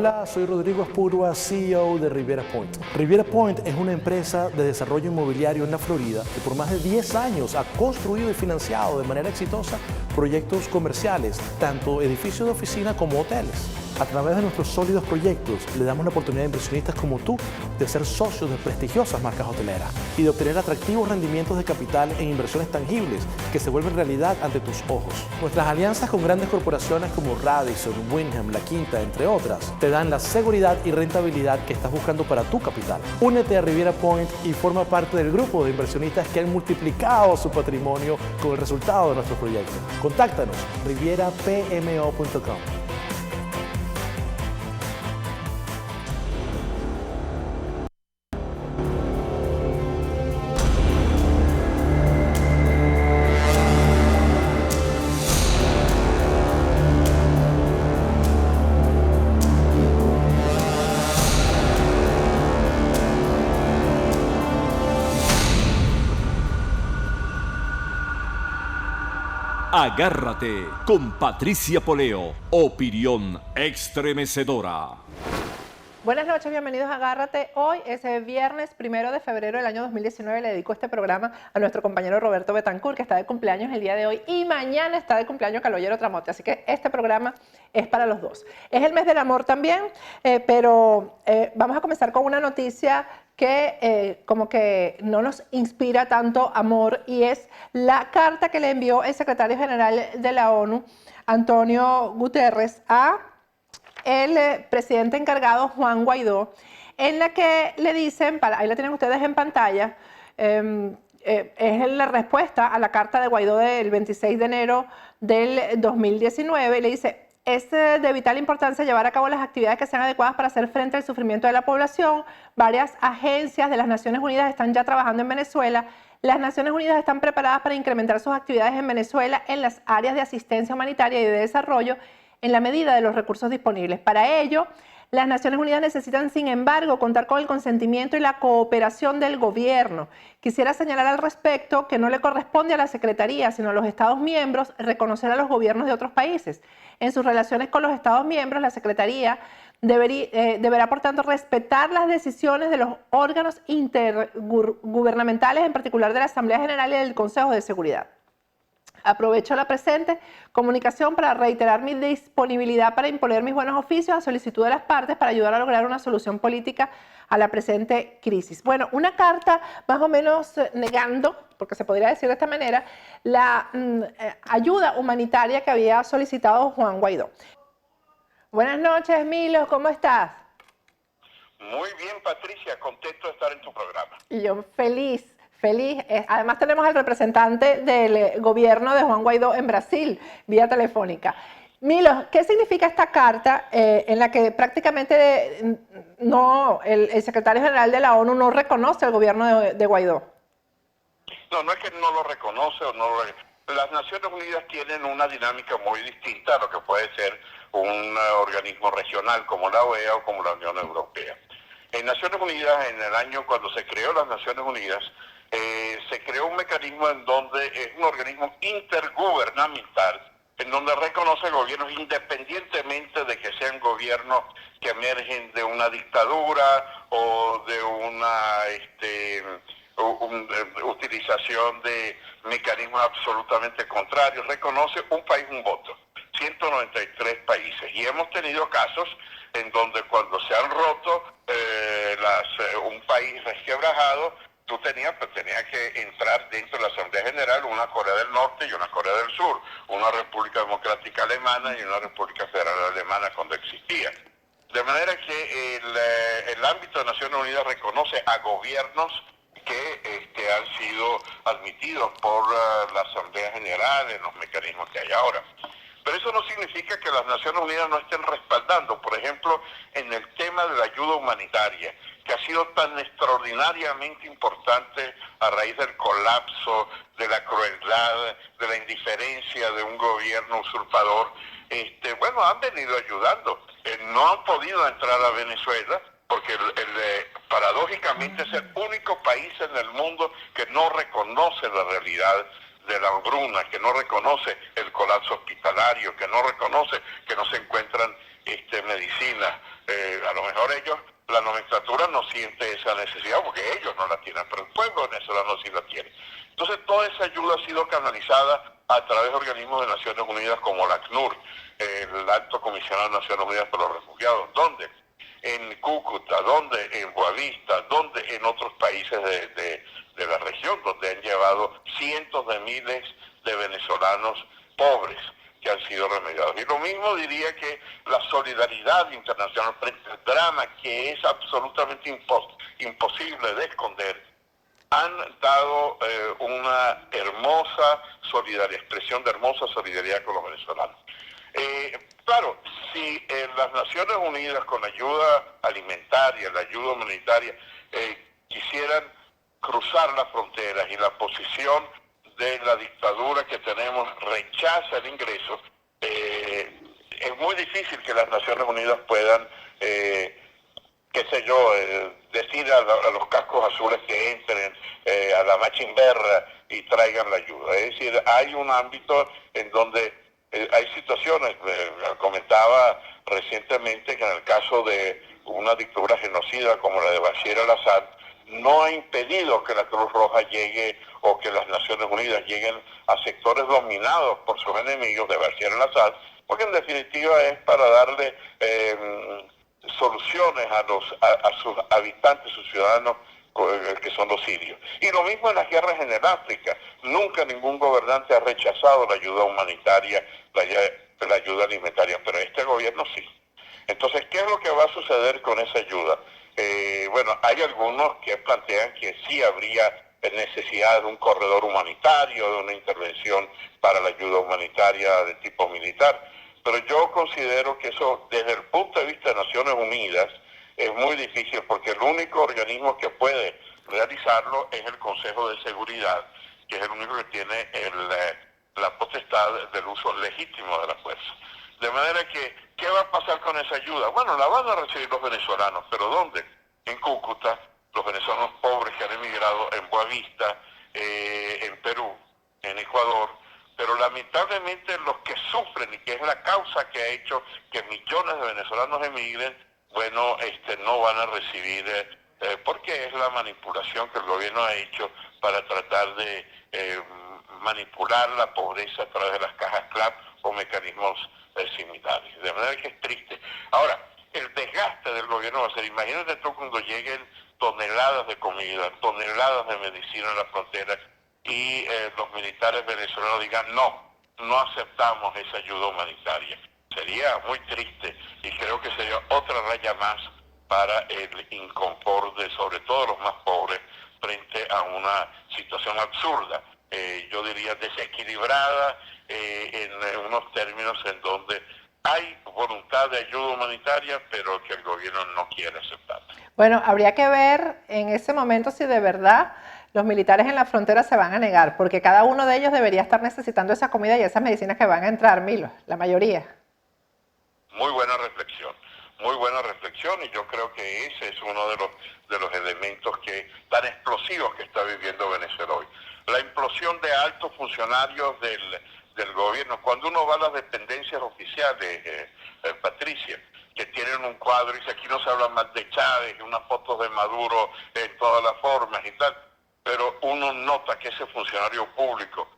Hola, soy Rodrigo Espurua, CEO de Riviera Point. Riviera Point es una empresa de desarrollo inmobiliario en la Florida que por más de 10 años ha construido y financiado de manera exitosa proyectos comerciales, tanto edificios de oficina como hoteles. A través de nuestros sólidos proyectos le damos la oportunidad a inversionistas como tú de ser socios de prestigiosas marcas hoteleras y de obtener atractivos rendimientos de capital en inversiones tangibles que se vuelven realidad ante tus ojos. Nuestras alianzas con grandes corporaciones como Radisson, Wyndham, La Quinta, entre otras, te dan la seguridad y rentabilidad que estás buscando para tu capital. Únete a Riviera Point y forma parte del grupo de inversionistas que han multiplicado su patrimonio con el resultado de nuestros proyectos. Contáctanos, rivierapmo.com. Agárrate con Patricia Poleo, opinión estremecedora. Buenas noches, bienvenidos a Agárrate. Hoy es el viernes 1 de febrero del año 2019. Le dedico este programa a nuestro compañero Roberto Betancourt, que está de cumpleaños el día de hoy, y mañana está de cumpleaños Caloyero Tramote, así que este programa es para los dos. Es el mes del amor también, pero vamos a comenzar con una noticia que como que no nos inspira tanto amor, y es la carta que le envió el secretario general de la ONU, Antonio Guterres, a el presidente encargado Juan Guaidó, en la que le dicen, ahí la tienen ustedes en pantalla, es la respuesta a la carta de Guaidó del 26 de enero del 2019, y le dice: es de vital importancia llevar a cabo las actividades que sean adecuadas para hacer frente al sufrimiento de la población. Varias agencias de las Naciones Unidas están ya trabajando en Venezuela. Las Naciones Unidas están preparadas para incrementar sus actividades en Venezuela en las áreas de asistencia humanitaria y de desarrollo en la medida de los recursos disponibles. Para ello, las Naciones Unidas necesitan, sin embargo, contar con el consentimiento y la cooperación del gobierno. Quisiera señalar al respecto que no le corresponde a la Secretaría, sino a los Estados miembros, reconocer a los gobiernos de otros países. En sus relaciones con los Estados miembros, la Secretaría deberá, por tanto, respetar las decisiones de los órganos intergubernamentales, en particular de la Asamblea General y del Consejo de Seguridad. Aprovecho la presente comunicación para reiterar mi disponibilidad para imponer mis buenos oficios a solicitud de las partes para ayudar a lograr una solución política a la presente crisis. Bueno, una carta más o menos negando, porque se podría decir de esta manera, la ayuda humanitaria que había solicitado Juan Guaidó. Buenas noches, Milo, ¿cómo estás? Muy bien, Patricia, contento de estar en tu programa. Y yo feliz. Feliz. Además tenemos al representante del gobierno de Juan Guaidó en Brasil, vía telefónica. Milo, ¿qué significa esta carta en la que prácticamente el secretario general de la ONU no reconoce al gobierno de Guaidó? No es que no lo reconoce o no lo... Las Naciones Unidas tienen una dinámica muy distinta a lo que puede ser un organismo regional como la OEA o como la Unión Europea. En Naciones Unidas, en el año cuando se creó las Naciones Unidas, se creó un mecanismo en donde es un organismo intergubernamental, en donde reconoce gobiernos independientemente de que sean gobiernos que emergen de una dictadura o de una utilización de mecanismos absolutamente contrarios. Reconoce un país, un voto. 193 países. Y hemos tenido casos en donde cuando se han roto un país resquebrajado, tú tenías que entrar dentro de la Asamblea General una Corea del Norte y una Corea del Sur, una República Democrática Alemana y una República Federal Alemana cuando existía. De manera que el ámbito de Naciones Unidas reconoce a gobiernos que han sido admitidos por la Asamblea General en los mecanismos que hay ahora. Pero eso no significa que las Naciones Unidas no estén respaldando, por ejemplo, en el tema de la ayuda humanitaria, que ha sido tan extraordinariamente importante a raíz del colapso, de la crueldad, de la indiferencia de un gobierno usurpador. Han venido ayudando. No han podido entrar a Venezuela porque paradójicamente es el único país en el mundo que no reconoce la realidad de la hambruna, que no reconoce el colapso hospitalario, que no reconoce que no se encuentran medicinas, A lo mejor la nomenclatura no siente esa necesidad porque ellos no la tienen, pero el pueblo venezolano sí la tiene. Entonces toda esa ayuda ha sido canalizada a través de organismos de Naciones Unidas como la ACNUR, el Alto Comisionado de Naciones Unidas para los Refugiados, donde en Cúcuta, donde en Boavista, donde en otros países de la región, donde han llevado cientos de miles de venezolanos pobres que han sido remediados. Y lo mismo diría que la solidaridad internacional frente al drama, que es absolutamente imposible de esconder, han dado una hermosa solidaridad, expresión de hermosa solidaridad con los venezolanos. Claro, si las Naciones Unidas con la ayuda alimentaria, la ayuda humanitaria, quisieran cruzar las fronteras y la posición de la dictadura que tenemos rechaza el ingreso, es muy difícil que las Naciones Unidas puedan, decir a los cascos azules que entren a la Machimberra y traigan la ayuda. Es decir, hay un ámbito en donde hay situaciones, comentaba recientemente que en el caso de una dictadura genocida como la de Bashar al-Assad, no ha impedido que la Cruz Roja llegue o que las Naciones Unidas lleguen a sectores dominados por sus enemigos de Bashar al-Assad, porque en definitiva es para darle soluciones a sus habitantes, sus ciudadanos, que son los sirios. Y lo mismo en las guerras en el África. Nunca ningún gobernante ha rechazado la ayuda humanitaria, la ayuda alimentaria, pero este gobierno sí. Entonces, ¿qué es lo que va a suceder con esa ayuda? Bueno, hay algunos que plantean que sí habría necesidad de un corredor humanitario, de una intervención para la ayuda humanitaria de tipo militar, pero yo considero que eso, desde el punto de vista de Naciones Unidas, es muy difícil porque el único organismo que puede realizarlo es el Consejo de Seguridad, que es el único que tiene la potestad del uso legítimo de la fuerza. De manera que, ¿qué va a pasar con esa ayuda? Bueno, la van a recibir los venezolanos, pero ¿dónde? En Cúcuta, los venezolanos pobres que han emigrado en Boavista, en Perú, en Ecuador, pero lamentablemente los que sufren y que es la causa que ha hecho que millones de venezolanos emigren, bueno, no van a recibir, porque es la manipulación que el gobierno ha hecho para tratar de manipular la pobreza a través de las cajas CLAP o mecanismos similares. De manera que es triste. Ahora, el desgaste del gobierno va a ser, imagínate tú cuando lleguen toneladas de comida, toneladas de medicina en la frontera y los militares venezolanos digan no aceptamos esa ayuda humanitaria. Sería muy triste y creo que sería otra raya más para el inconfort de sobre todo los más pobres frente a una situación absurda, yo diría desequilibrada en unos términos en donde hay voluntad de ayuda humanitaria, pero que el gobierno no quiere aceptar. Bueno, habría que ver en ese momento si de verdad los militares en la frontera se van a negar, porque cada uno de ellos debería estar necesitando esa comida y esas medicinas que van a entrar, Milo, la mayoría. Muy buena reflexión y yo creo que ese es uno de los elementos tan explosivos que está viviendo Venezuela hoy. La implosión de altos funcionarios del gobierno. Cuando uno va a las dependencias oficiales, Patricia, que tienen un cuadro y dice aquí no se habla más de Chávez y unas fotos de Maduro en todas las formas y tal, pero uno nota que ese funcionario público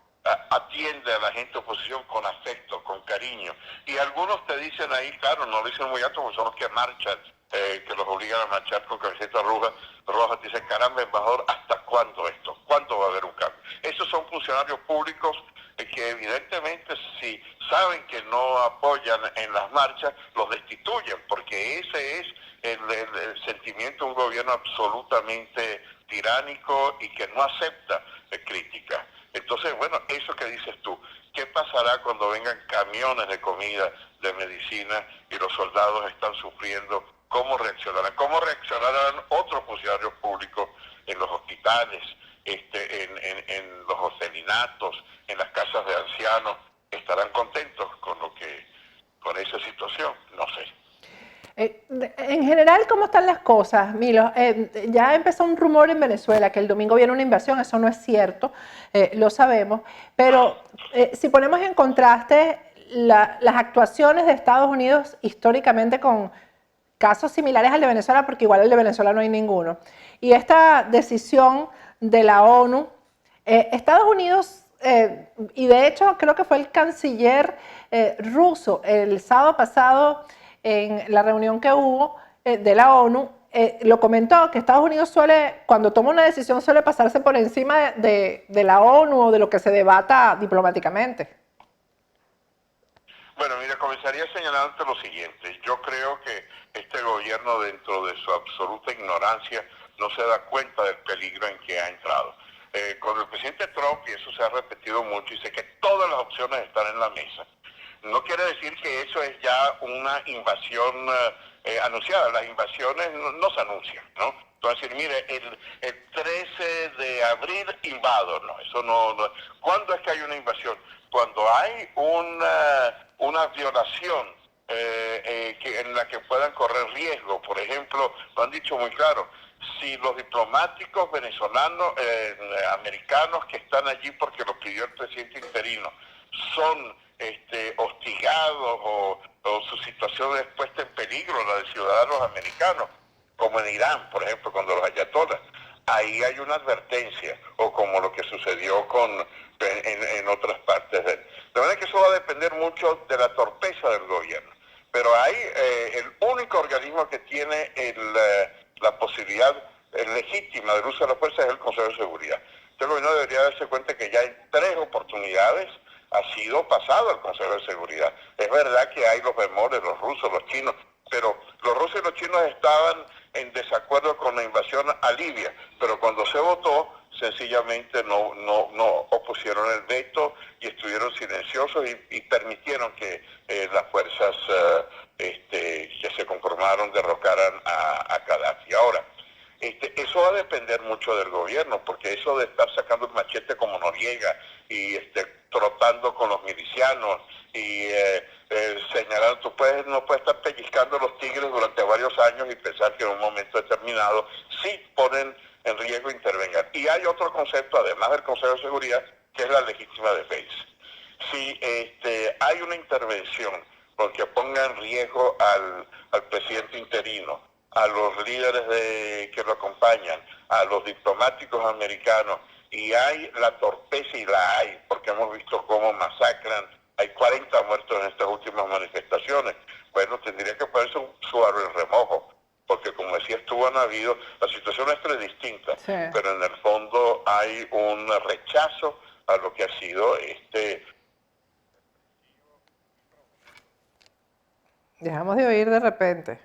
atiende a la gente de oposición con afecto, con cariño. Y algunos te dicen ahí, claro, no lo dicen muy alto porque son los que marchan, que los obligan a marchar con camiseta roja, te dicen, caramba, embajador, ¿hasta cuándo esto? ¿Cuándo va a haber un cambio? Esos son funcionarios públicos que evidentemente si saben que no apoyan en las marchas, los destituyen, porque ese es el sentimiento de un gobierno absolutamente tiránico y que no acepta críticas. Entonces, bueno, eso que dices tú, ¿qué pasará cuando vengan camiones de comida, de medicina y los soldados están sufriendo? ¿Cómo reaccionarán? ¿Cómo reaccionarán otros funcionarios públicos en los hospitales, en los orfelinatos, en las casas de ancianos? ¿Estarán contentos con esa situación? No sé. En general, ¿cómo están las cosas, Milo? Ya empezó un rumor en Venezuela que el domingo viene una invasión, eso no es cierto, lo sabemos, pero si ponemos en contraste las actuaciones de Estados Unidos históricamente con casos similares al de Venezuela, porque igual el de Venezuela no hay ninguno. Y esta decisión de la ONU, Estados Unidos, y de hecho creo que fue el canciller ruso el sábado pasado en la reunión que hubo de la ONU, lo comentó, que Estados Unidos suele, cuando toma una decisión, suele pasarse por encima de la ONU o de lo que se debata diplomáticamente. Bueno, mira, comenzaría señalándote lo siguiente. Yo creo que este gobierno, dentro de su absoluta ignorancia, no se da cuenta del peligro en que ha entrado. Con el presidente Trump, y eso se ha repetido mucho, dice que todas las opciones están en la mesa. No quiere decir que eso es ya una invasión anunciada. Las invasiones no se anuncian, ¿no? Entonces, decir, mire, el 13 de abril invado, no, eso no. ¿Cuándo es que hay una invasión? Cuando hay una violación en la que puedan correr riesgo. Por ejemplo, lo han dicho muy claro, si los diplomáticos venezolanos, americanos que están allí porque lo pidió el presidente interino, son hostigados o su situación es puesta en peligro, la de ciudadanos americanos, como en Irán, por ejemplo, cuando los ayatolás, ahí hay una advertencia, o como lo que sucedió en otras partes de manera que eso va a depender mucho de la torpeza del gobierno. Pero hay el único organismo que tiene la posibilidad legítima del uso de la fuerza es el Consejo de Seguridad. Entonces el gobierno debería darse cuenta que ya en 3 oportunidades ha sido pasado al Consejo de Seguridad. Es verdad que hay los bemoles, los rusos, los chinos, pero los rusos y los chinos estaban en desacuerdo con la invasión a Libia, pero cuando se votó, sencillamente no opusieron el veto y estuvieron silenciosos y permitieron que las fuerzas que se conformaron derrocaran a Gaddafi. Ahora, eso va a depender mucho del gobierno, porque eso de estar sacando el machete como Noriega y trotando con los milicianos y señalando, no puedes estar pellizcando los tigres durante varios años y pensar que en un momento determinado sí ponen en riesgo intervengan. Y hay otro concepto, además del Consejo de Seguridad, que es la legítima defensa. Si hay una intervención porque ponga en riesgo al presidente interino, a los líderes que lo acompañan, a los diplomáticos americanos, y hay la torpeza, y la hay, porque hemos visto cómo masacran, hay 40 muertos en estas últimas manifestaciones, bueno, tendría que ponerse un suave en remojo, porque como decías tú, han habido, la situación nuestra es distinta, sí, pero en el fondo hay un rechazo a lo que ha sido Dejamos de oír de repente.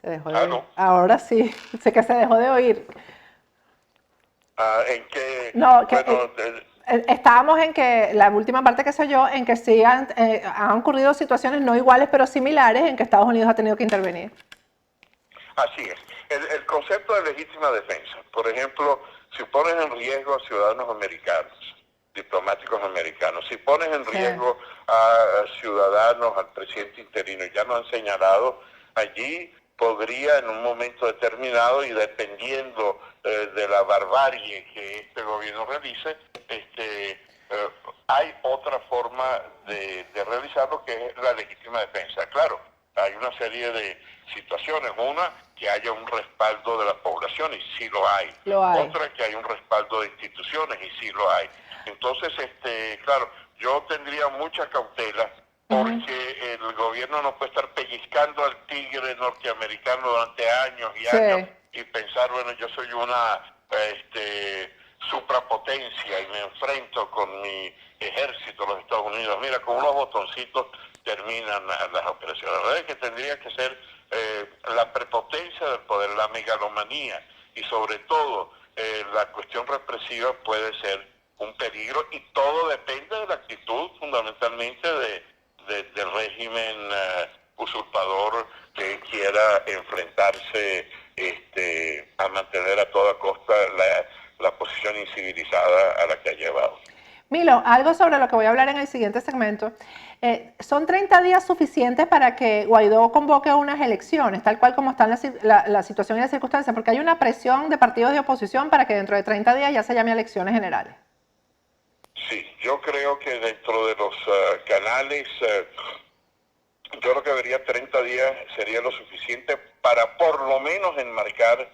Se dejó de oír. Ahora sí, sé que se dejó de oír. ¿En qué? No, que, estábamos en que, la última parte que se oyó, en que sí han ocurrido situaciones no iguales, pero similares, en que Estados Unidos ha tenido que intervenir. Así es. El concepto de legítima defensa, por ejemplo, si pones en riesgo a ciudadanos americanos, diplomáticos americanos, si pones en riesgo a ciudadanos, al presidente interino, ya nos han señalado, allí podría en un momento determinado, y dependiendo de la barbarie que este gobierno realice, hay otra forma de realizarlo, que es la legítima defensa. Claro, hay una serie de situaciones. Una, que haya un respaldo de la población, y sí lo hay. Otra, que hay un respaldo de instituciones, y sí lo hay. Entonces, claro, yo tendría mucha cautela, porque el gobierno no puede estar pellizcando al tigre norteamericano durante años y años y pensar, bueno, yo soy una suprapotencia y me enfrento con mi ejército, los Estados Unidos. Mira, con unos botoncitos terminan las operaciones. La verdad es que tendría que ser la prepotencia del poder, la megalomanía, y sobre todo la cuestión represiva puede ser un peligro, y todo depende de la actitud fundamentalmente del régimen usurpador que quiera enfrentarse a mantener a toda costa la posición incivilizada a la que ha llevado. Milo, algo sobre lo que voy a hablar en el siguiente segmento. ¿Son 30 días suficientes para que Guaidó convoque unas elecciones, tal cual como están la situación y las circunstancias? Porque hay una presión de partidos de oposición para que dentro de 30 días ya se llame a elecciones generales. Sí, yo creo que dentro de los canales, yo creo que debería 30 días sería lo suficiente para por lo menos enmarcar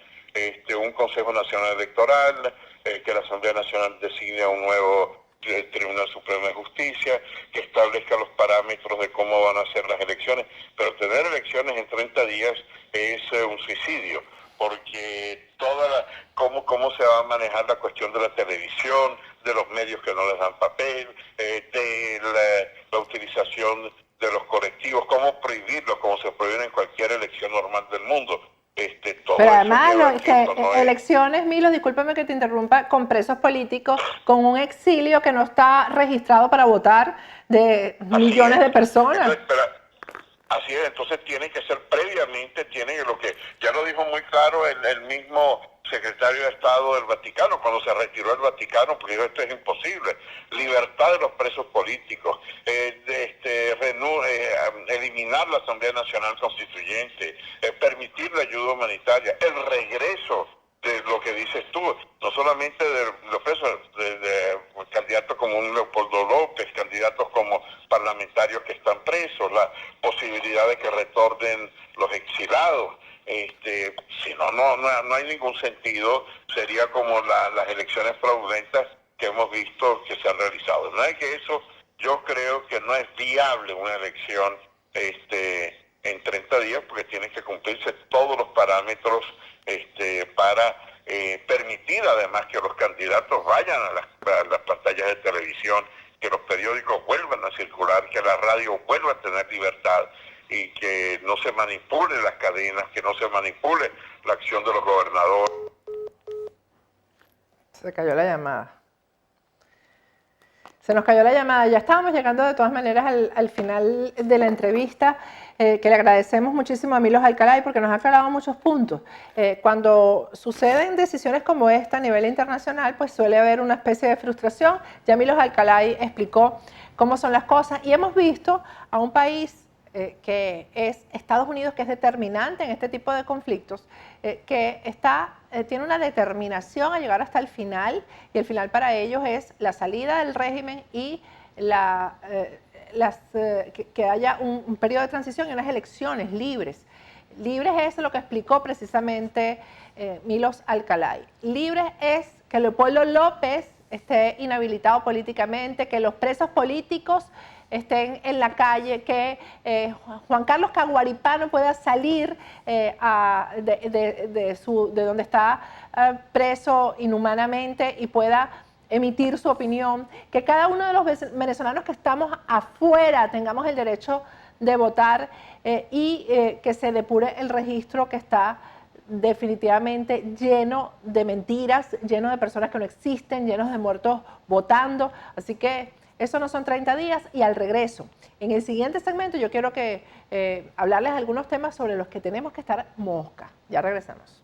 un Consejo Nacional Electoral, que la Asamblea Nacional designe a un nuevo Tribunal Supremo de Justicia, que establezca los parámetros de cómo van a ser las elecciones, pero tener elecciones en 30 días es un suicidio, porque cómo se va a manejar la cuestión de la televisión, de los medios que no les dan papel, de la utilización de los colectivos, cómo prohibirlo, como se prohíbe en cualquier elección normal del mundo. Todo Pero eso además, lleva tiempo, ¿no? elecciones, Milo, discúlpame que te interrumpa, con presos políticos, con un exilio que no está registrado para votar de millones de personas. Así es, entonces tiene que ser previamente, lo que ya lo dijo muy claro el mismo secretario de Estado del Vaticano, cuando se retiró del Vaticano, porque esto es imposible. Libertad de los presos políticos, eliminar la Asamblea Nacional Constituyente, permitir la ayuda humanitaria, el regreso de lo que dices tú, no solamente de los presos, de candidatos como un Leopoldo López, candidatos como parlamentarios que están presos, la posibilidad de que retornen los exilados. Si no hay ningún sentido, sería como las elecciones fraudulentas que hemos visto que se han realizado. No es que eso, yo creo que no es viable una elección en 30 días, porque tienen que cumplirse todos los parámetros para permitir además que los candidatos vayan a las pantallas de televisión, que los periódicos vuelvan a circular, que la radio vuelva a tener libertad y que no se manipule las cadenas, que no se manipule la acción de los gobernadores. Se cayó la llamada. Se nos cayó la llamada. Ya estábamos llegando de todas maneras al final de la entrevista, que le agradecemos muchísimo a Milos Alcalay porque nos ha aclarado muchos puntos. Cuando suceden decisiones como esta a nivel internacional, pues suele haber una especie de frustración. Ya Milos Alcalay explicó cómo son las cosas y hemos visto a un país que es Estados Unidos, que es determinante en este tipo de conflictos, que tiene una determinación a llegar hasta el final, y el final para ellos es la salida del régimen y que haya un periodo de transición y unas elecciones libres. Libres es lo que explicó precisamente Milos Alcalay. Libres es que Leopoldo López esté inhabilitado políticamente, que los presos políticos estén en la calle, que Juan Carlos Caguaripano pueda salir de donde está preso inhumanamente y pueda emitir su opinión, que cada uno de los venezolanos que estamos afuera tengamos el derecho de votar y que se depure el registro que está definitivamente lleno de mentiras, lleno de personas que no existen, llenos de muertos votando. Así que eso no son 30 días y al regreso. En el siguiente segmento yo quiero hablarles algunos temas sobre los que tenemos que estar mosca. Ya regresamos.